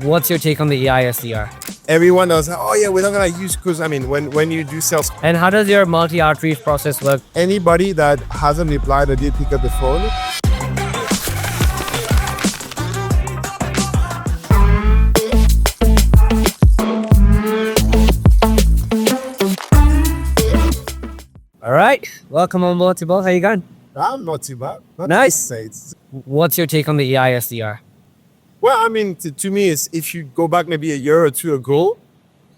What's your take on the AI SDR? Everyone knows, oh yeah, we're not gonna use, because I mean, when you do sales, And how does your multi-outreach process work? anybody that hasn't replied or did pick up the phone, All right, welcome on board, Thibault. How you going? I'm not too bad. Not Nice. to say it's- What's your take on the AI SDR? Well, I mean, to me, is if you go back maybe a year or two ago,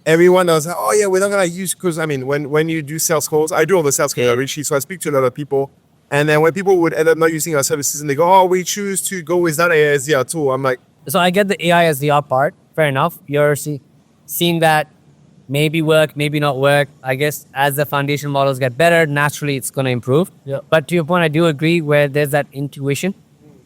everyone knows, oh yeah, we're not gonna use, because I mean, when you do sales calls, I do all the sales calls richly, so I speak to a lot of people, and then when people would end up not using our services and they go, oh, we choose to go with that AI SDR tool, I'm like, So I get the AI SDR part. Fair enough. You're seeing that maybe work, maybe not work. I guess as the foundation models get better, naturally it's going to improve. Yeah. But to your point, I do agree where there's that intuition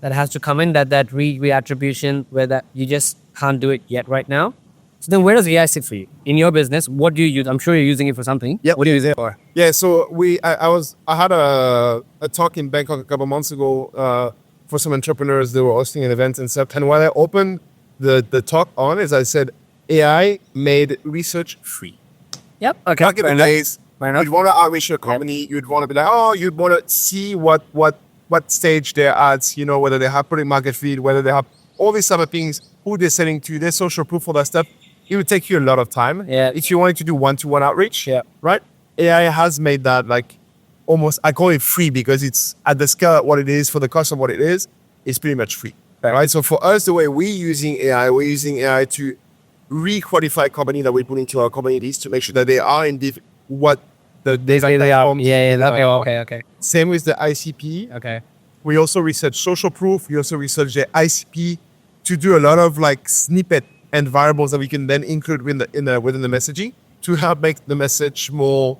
that has to come in, that re-attribution where that you just can't do it yet right now. So then where does AI sit for you? In your business, what do you use? I'm sure you're using it for something. Yep. What do you use it for? yeah. So I had a talk in Bangkok a couple months ago for some entrepreneurs. They were hosting an event and stuff, and what I opened the talk on is I said, AI made research free. Yep. Okay. Back in the days, Fair enough. you'd want to outreach your company. You'd want to be like, oh, you'd want to see what stage they're at, you know, whether they have product market fit, whether they have all these other things, who they're selling to, their social proof, all that stuff. It would take you a lot of time. Yeah. If you wanted to do one-to-one outreach, Yeah. right? AI has made that like almost, I call it free because it's at the scale of what it is, for the cost of what it is, it's pretty much free, right? So for us, the way we're using AI to re-qualify company that we put into our communities to make sure that they are indeed what the data They are. platforms Yeah. Okay. Same with the ICP. Okay. We also research social proof. We also research the ICP to do a lot of like snippet and variables that we can then include within the messaging to help make the message more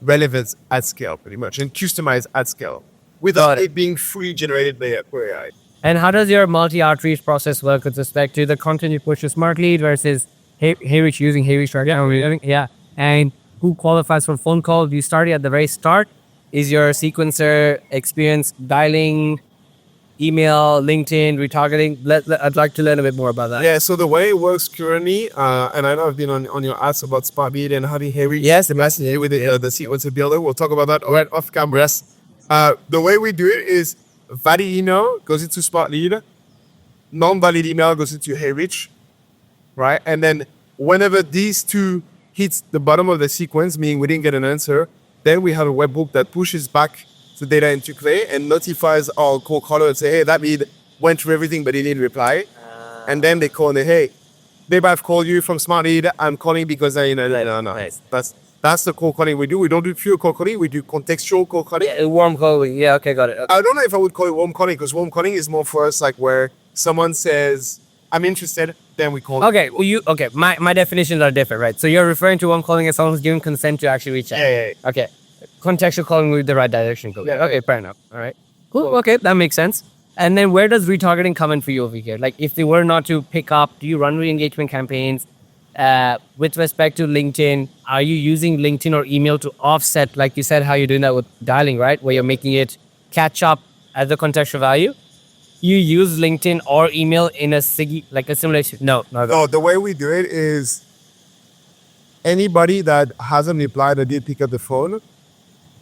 relevant at scale, pretty much, and customized at scale without it being free generated by AI. And how does your multi-outreach process work with respect to the content you push to SmartLead versus Hey-Reach using Hey-Reach strategy? Yeah. And who qualifies for phone call? Do you start it at the very start? Is your sequencer experience dialing, email, LinkedIn, retargeting? I'd like to learn a bit more about that. Yeah, so the way it works currently, and I know I've been on your ads about SmartLead and having Hey-Reach. Yes, the sequencer builder. We'll talk about that right off camera. The way we do it is valid email goes into SmartLead, non-valid email goes into Hey-Reach, right? And then whenever these two hits the bottom of the sequence, meaning we didn't get an answer, then we have a webhook that pushes back the data into Clay and notifies our call caller and say, hey, that lead went through everything, but he didn't reply. And then they call and they, hey, babe, I've called you from SmartLead. I'm calling because no. Nice. That's the cold calling we do. We don't do pure cold calling. We do contextual cold calling. Yeah, warm calling. Yeah, okay, got it. Okay. I don't know if I would call it warm calling, because warm calling is more for us like where someone says, I'm interested, then we call. Okay, my definitions are different, right? So you're referring to warm calling as someone who's given consent to actually reach out. Yeah. Okay. Contextual calling with the right direction. Cool. Yeah. Okay, fair enough. All right. Cool. Okay, that makes sense. And then where does retargeting come in for you over here? Like if they were not to pick up, do you run re-engagement campaigns? With respect to LinkedIn, are you using LinkedIn or email to offset, like you said, how you're doing that with dialing, right? Where you're making it catch up as a contextual value? You use LinkedIn or email in a simulation? No. No, the way we do it is anybody that hasn't replied or did pick up the phone,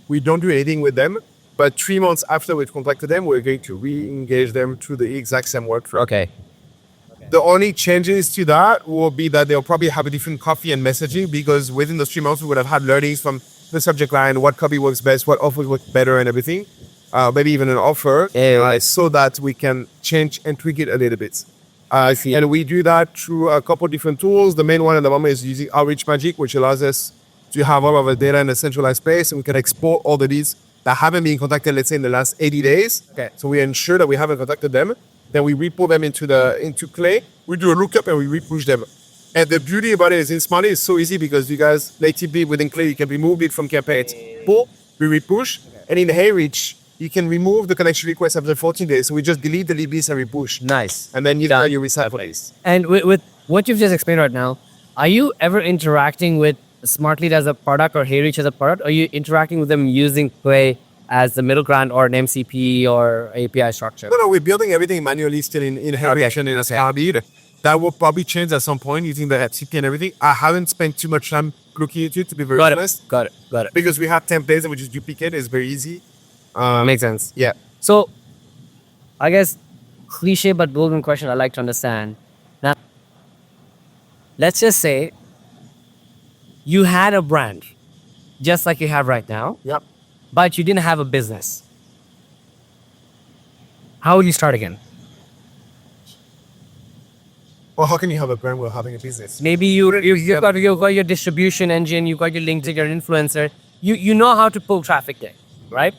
we don't do anything with them. But 3 months after we've contacted them, we're going to re-engage them through the exact same workflow. Okay. The only changes to that will be that they'll probably have a different copy and messaging, because within those 3 months, we would have had learnings from the subject line, what copy works best, what offer works better and everything. Maybe even an offer, so that we can change and tweak it a little bit. And we do that through a couple different tools. The main one at the moment is using Outreach Magic, which allows us to have all of our data in a centralized space, and we can export all the leads that haven't been contacted, let's say in the last 80 days. Okay. So we ensure that we haven't contacted them. Then we re-pull them into Clay. We do a lookup and we re-push them. And the beauty about it is in SmartLead is so easy, because you guys natively within Clay, you can remove it from campaigns. Pull, we re-push. And in Hey-Reach, you can remove the connection request after 14 days. So we just delete the lead list and re-push. Nice. And then you recycle it. And with what you've just explained right now, are you ever interacting with SmartLead as a product or Hey-Reach as a product? Or are you interacting with them using Play as the middle ground or an MCP or API structure? No, we're building everything manually still in Hey-Reach and in SmartLead. That will probably change at some point using the FTP and everything. I haven't spent too much time looking into it, to be very honest. Got it. Because we have templates and we just duplicate. It's very easy. Makes sense. Yeah. So I guess cliche but golden question I like to understand. Now, let's just say you had a brand, just like you have right now, Yep. but you didn't have a business. How would you start again? Well, how can you have a brand without having a business? Maybe you've got your distribution engine, you've got your LinkedIn, your influencer. You know how to pull traffic there, right?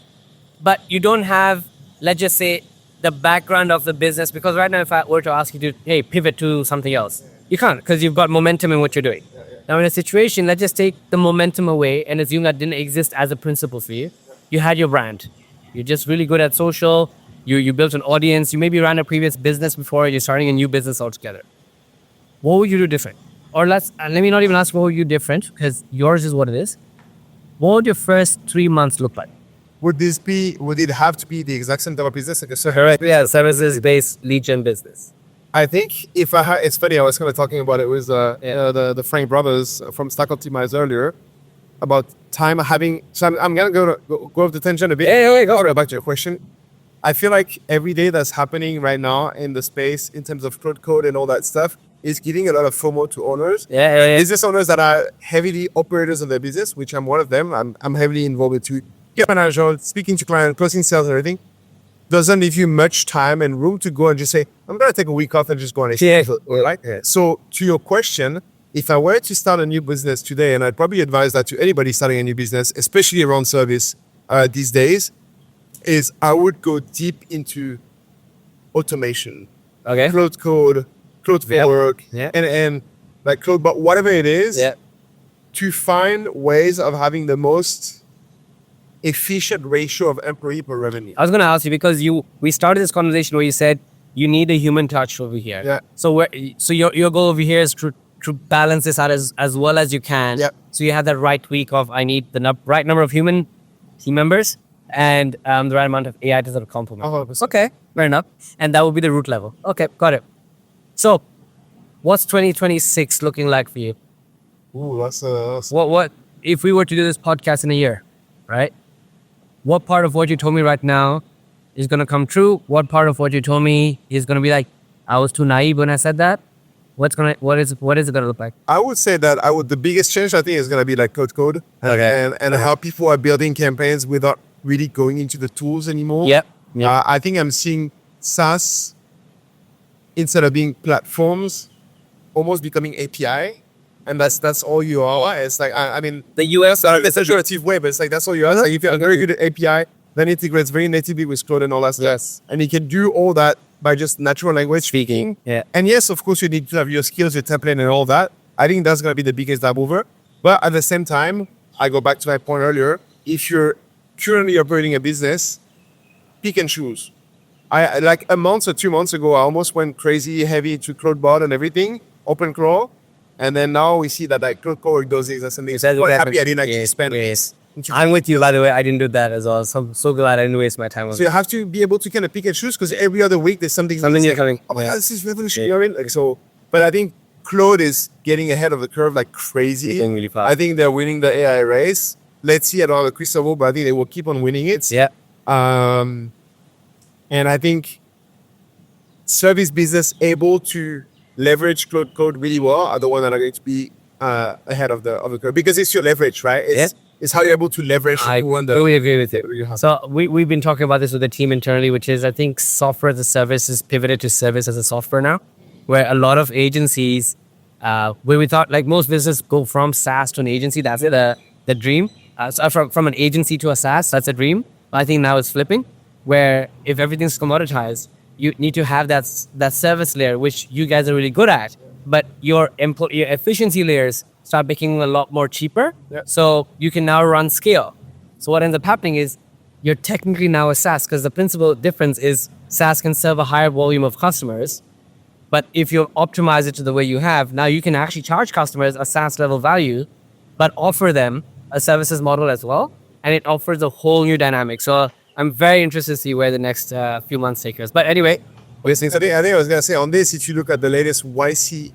But you don't have, let's just say, the background of the business, because right now if I were to ask you to, hey, pivot to something else, you can't, because you've got momentum in what you're doing. Now in a situation, let's just take the momentum away and assume that didn't exist as a principle for you. You had your brand. You're just really good at social. You built an audience. You maybe ran a previous business before. You're starting a new business altogether. What would you do different? Or let me not even ask what would you do different, because yours is what it is. What would your first 3 months look like? Would it have to be the exact same type of business? Like Yeah, services-based lead gen business. I think if I had, it's funny, I was kind of talking about it with the Frank brothers from Stack Optimize earlier about time having, so I'm going to go off the tangent a bit. Yeah, go back to your question. I feel like every day that's happening right now in the space in terms of code and all that stuff is giving a lot of FOMO to owners. Yeah. Business owners that are heavily operators of their business, which I'm one of them. I'm heavily involved with too. Get manager, speaking to clients, closing sales and everything. Doesn't leave you much time and room to go and just say, I'm going to take a week off and just go on a right? Yeah. So to your question, if I were to start a new business today, and I'd probably advise that to anybody starting a new business, especially around service these days, is I would go deep into automation. Okay. Cloud code, cloud framework, and like cloud, but whatever it is, to find ways of having the most efficient ratio of employee per revenue. I was going to ask you, because we started this conversation where you said you need a human touch over here. Yeah. So your goal over here is to balance this out as well as you can. Yeah. So you have that right week of, I need the right number of human team members and the right amount of AI to sort of complement. 100%. Okay, fair enough. And that will be the root level. Okay, got it. So what's 2026 looking like for you? Ooh, that's What if we were to do this podcast in a year, right? What part of what you told me right now is going to come true? What part of what you told me is going to be like, I was too naive when I said that? What is it going to look like? I would say that the biggest change I think is going to be like code and how people are building campaigns without really going into the tools anymore. Yep. I think I'm seeing SaaS, instead of being platforms, almost becoming API. And that's all you are. It's like, I mean, The US are it's a pejorative way, but it's like, that's all you are. It's like, if you're very good at API, then it integrates very natively with Claude and all that stuff. Yes. And you can do all that by just natural language speaking. Yeah. And yes, of course, you need to have your skills, your template, and all that. I think that's going to be the biggest dive over. But at the same time, I go back to my point earlier. If you're currently operating a business, pick and choose. I like a month or 2 months ago, I almost went crazy, heavy to CloudBot and everything, open crawl. And then now we see that like cloud core does exist and things. But happy I didn't actually spend. I'm with you, by the way. I didn't do that as well. So I'm so glad I didn't waste my time on So you have to be able to kind of pick and choose, because every other week there's something you're coming. oh my God, this is revolutionary. You know what I mean? Like, so, but I think Claude is getting ahead of the curve like crazy. Getting really fast. I think they're winning the AI race. Let's see, I don't have a crystal ball, but I think they will keep on winning it. Yeah. And I think service business able to leverage cloud code really well are the ones that are going to be ahead of the curve, because it's your leverage, right? It's how you're able to leverage. I totally agree with you. So we've been talking about this with the team internally, which is, I think, software as a service is pivoted to service as a software now, where a lot of agencies, where we thought like most businesses go from SaaS to an agency, that's the dream. So from an agency to a SaaS, that's a dream. I think now it's flipping, where if everything's commoditized, you need to have that service layer, which you guys are really good at, but your efficiency layers start becoming a lot more cheaper. Yeah. So you can now run scale. So what ends up happening is you're technically now a SaaS, because the principal difference is SaaS can serve a higher volume of customers. But if you optimize it to the way you have, now you can actually charge customers a SaaS level value, but offer them a services model as well. And it offers a whole new dynamic. So I'm very interested to see where the next few months take us. But anyway, I think I was gonna say on this, if you look at the latest YC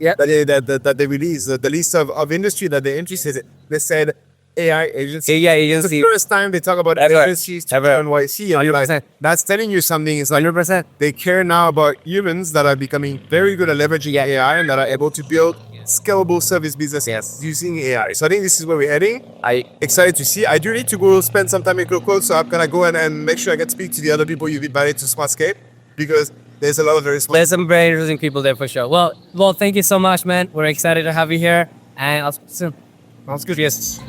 that they released, the list of industry that they're interested in, they said AI agency. AI It's agency. the first time they talk about agencies to Ever. turn YC. And like, 100%. that's telling you something. It's like 100%. they care now about humans that are becoming very good at leveraging AI and that are able to build scalable service businesses using AI. So I think this is where we're heading. I Excited to see. I do need to go spend some time in Coco, so I'm gonna go and make sure I get to speak to the other people you've invited to Smartscape because there's a lot of very smart. there's some very interesting people there for sure. Well, thank you so much, man. We're excited to have you here, and I'll see you soon. Sounds good. Yes.